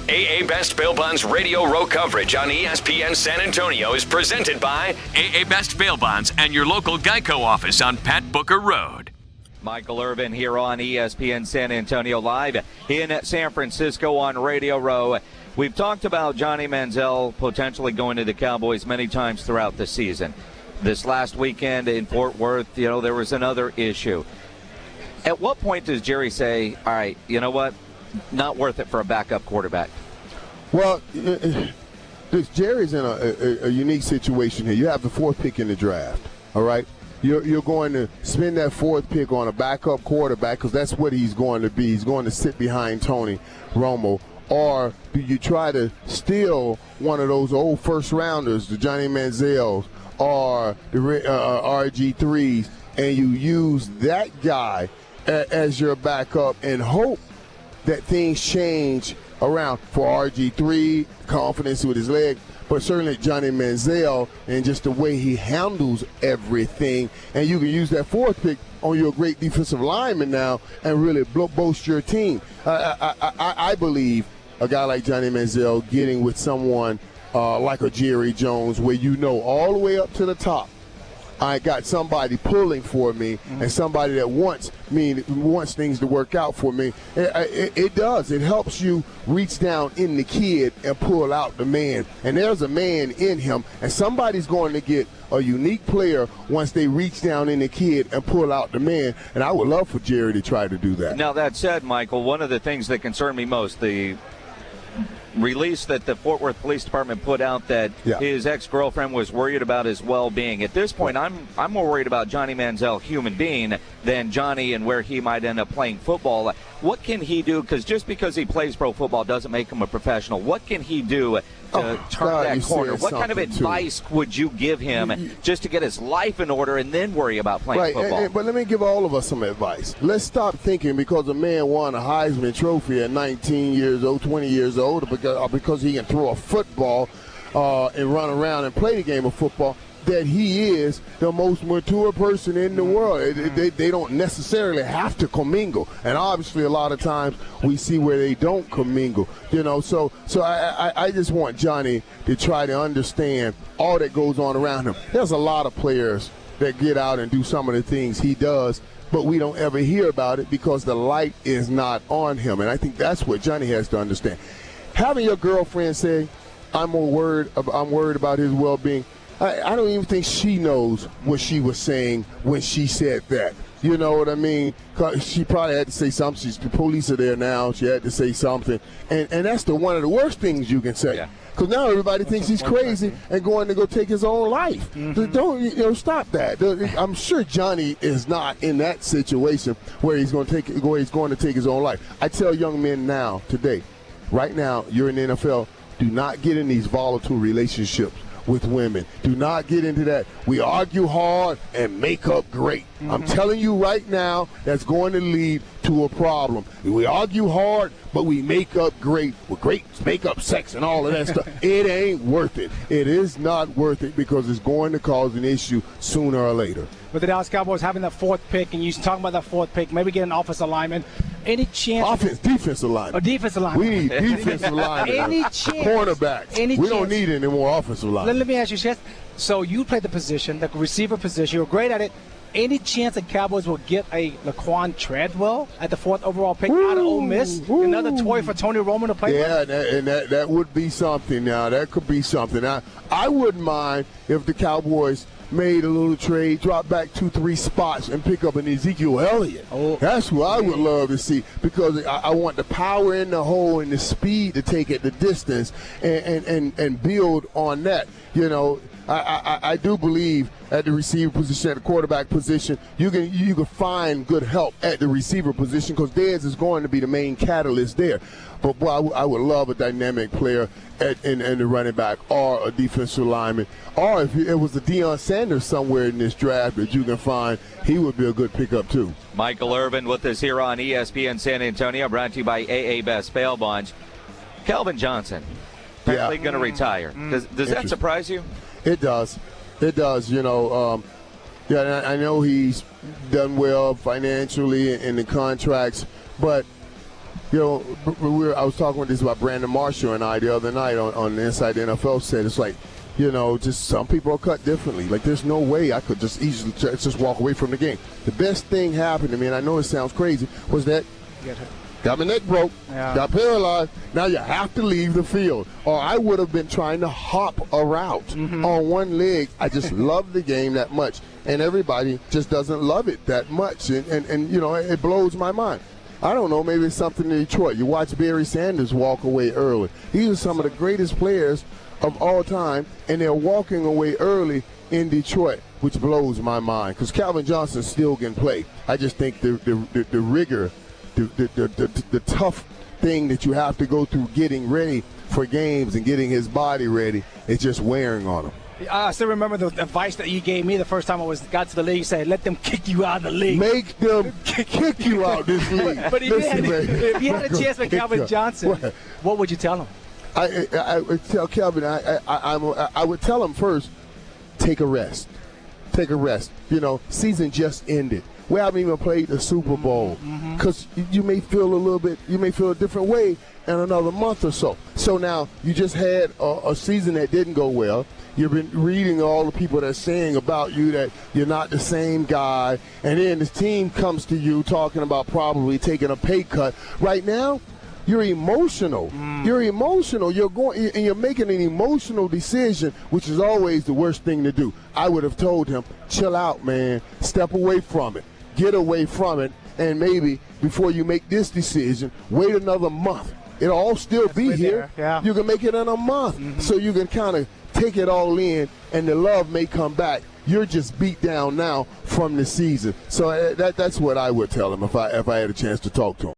AA Best Bail Bonds Radio Row coverage on ESPN San Antonio is presented by AA Best Bail Bonds and your local Geico office on Pat Booker Road. Michael Irvin here on ESPN San Antonio live in San Francisco on Radio Row. We've talked about Johnny Manziel potentially going to the Cowboys many times throughout the season. This last weekend in Fort Worth, there was another issue. At what point does Jerry say, all right, you know what? Not worth it for a backup quarterback? Well, Jerry's in a unique situation here. You have the fourth pick in the draft, all right? You're going to spend that fourth pick on a backup quarterback because that's what he's going to be. He's going to sit behind Tony Romo. Or do you try to steal one of those old first-rounders, the Johnny Manziels or the RG3s, and you use that guy as your backup and hope that things change around for RG3, confidence with his leg, but certainly Johnny Manziel and just the way he handles everything. And you can use that fourth pick on your great defensive lineman now and really boast your team. I believe a guy like Johnny Manziel getting with someone like a Jerry Jones where all the way up to the top, I got somebody pulling for me and somebody that wants things to work out for me. It does. It helps you reach down in the kid and pull out the man. And there's a man in him, and somebody's going to get a unique player once they reach down in the kid and pull out the man. And I would love for Jerry to try to do that. Now, that said, Michael, one of the things that concerned me most, the release that the Fort Worth Police Department put out that his ex-girlfriend was worried about his well-being. At this point, I'm more worried about Johnny Manziel, human being, than Johnny and where he might end up playing football. What can he do? Because just because he plays pro football doesn't make him a professional. What can he do to turn that corner? What kind of advice would you give him just to get his life in order and then worry about playing football? But let me give all of us some advice. Let's stop thinking because a man won a Heisman Trophy at 19 years old, 20 years old, because he can throw a football and run around and play the game of football, that he is the most mature person in the world. They don't necessarily have to commingle. And obviously a lot of times we see where they don't commingle. So I just want Johnny to try to understand all that goes on around him. There's a lot of players that get out and do some of the things he does, but we don't ever hear about it because the light is not on him. And I think that's what Johnny has to understand. Having your girlfriend say, I'm worried about his well-being, I don't even think she knows what she was saying when she said that. You know what I mean? 'Cause she probably had to say something. The police are there now. She had to say something. And that's one of the worst things you can say. Because now everybody thinks he's crazy and going to go take his own life. Don't stop that. I'm sure Johnny is not in that situation where he's going to take his own life. I tell young men now, today, right now, you're in the NFL, do not get in these volatile relationships with women. Do not get into that. We argue hard and make up great. I'm telling you right now, that's going to lead to a problem. We argue hard, but we make up great with great make-up sex and all of that stuff. It ain't worth it. It is not worth it because it's going to cause an issue sooner or later. With the Dallas Cowboys having that fourth pick, and you talking about that fourth pick, maybe get an offensive lineman. Any chance? Defensive lineman. Defensive lineman. We need defensive linemen. Any chance? Cornerbacks. We don't need any more offensive linemen. Let me ask you, Chess. So you played the position, the receiver position. You're great at it. Any chance the Cowboys will get a Laquan Treadwell at the fourth overall pick out of Ole Miss? Another toy for Tony Romo to play with? Yeah, and that would be something now. That could be something. I wouldn't mind if the Cowboys made a little trade, drop back 2-3 spots, and pick up an Ezekiel Elliott. That's who I would love to see because I want the power in the hole and the speed to take it the distance and build on that. I do believe at the receiver position, at the quarterback position, you can find good help at the receiver position because Dez is going to be the main catalyst there. But boy, I would love a dynamic player in the running back or a defensive lineman. Or if it was a Deion Sanders somewhere in this draft that you can find, he would be a good pickup too. Michael Irvin with us here on ESPN San Antonio, brought to you by AA Best Bail Bonds. Calvin Johnson, apparently going to retire. Does that surprise you? It does. It does. I know he's done well financially in the contracts, but You know, I was talking with this about Brandon Marshall and I the other night on the Inside the NFL set. It's like, you know, just some people are cut differently. Like, there's no way I could just easily just walk away from the game. The best thing happened to me, and I know it sounds crazy, was that got my neck broke, got paralyzed. Now you have to leave the field. Or I would have been trying to hop a route on one leg. I just love the game that much. And everybody just doesn't love it that much. And you know, it blows my mind. I don't know, maybe it's something in Detroit. You watch Barry Sanders walk away early. He was some of the greatest players of all time, and they're walking away early in Detroit, which blows my mind because Calvin Johnson still can play. I just think the rigor, the tough thing that you have to go through getting ready for games and getting his body ready is just wearing on him. I still remember the advice that you gave me the first time I got to the league. You said, let them kick you out of the league. Make them kick you out this league. But if you had a chance with Calvin Johnson, what would you tell him? I would tell Calvin, I would tell him first, take a rest. Take a rest. You know, season just ended. We haven't even played the Super Bowl because you may feel a different way in another month or so. So now you just had a season that didn't go well. You've been reading all the people that's saying about you that you're not the same guy. And then the team comes to you talking about probably taking a pay cut. Right now, you're emotional. You're emotional. You're going and you're making an emotional decision, which is always the worst thing to do. I would have told him, chill out, man. Step away from it. Get away from it. And maybe before you make this decision, wait another month. It'll all still be here. Yeah. You can make it in a month. So you can kind of take it all in, and the love may come back. You're just beat down now from the season. So that's what I would tell him if I had a chance to talk to him.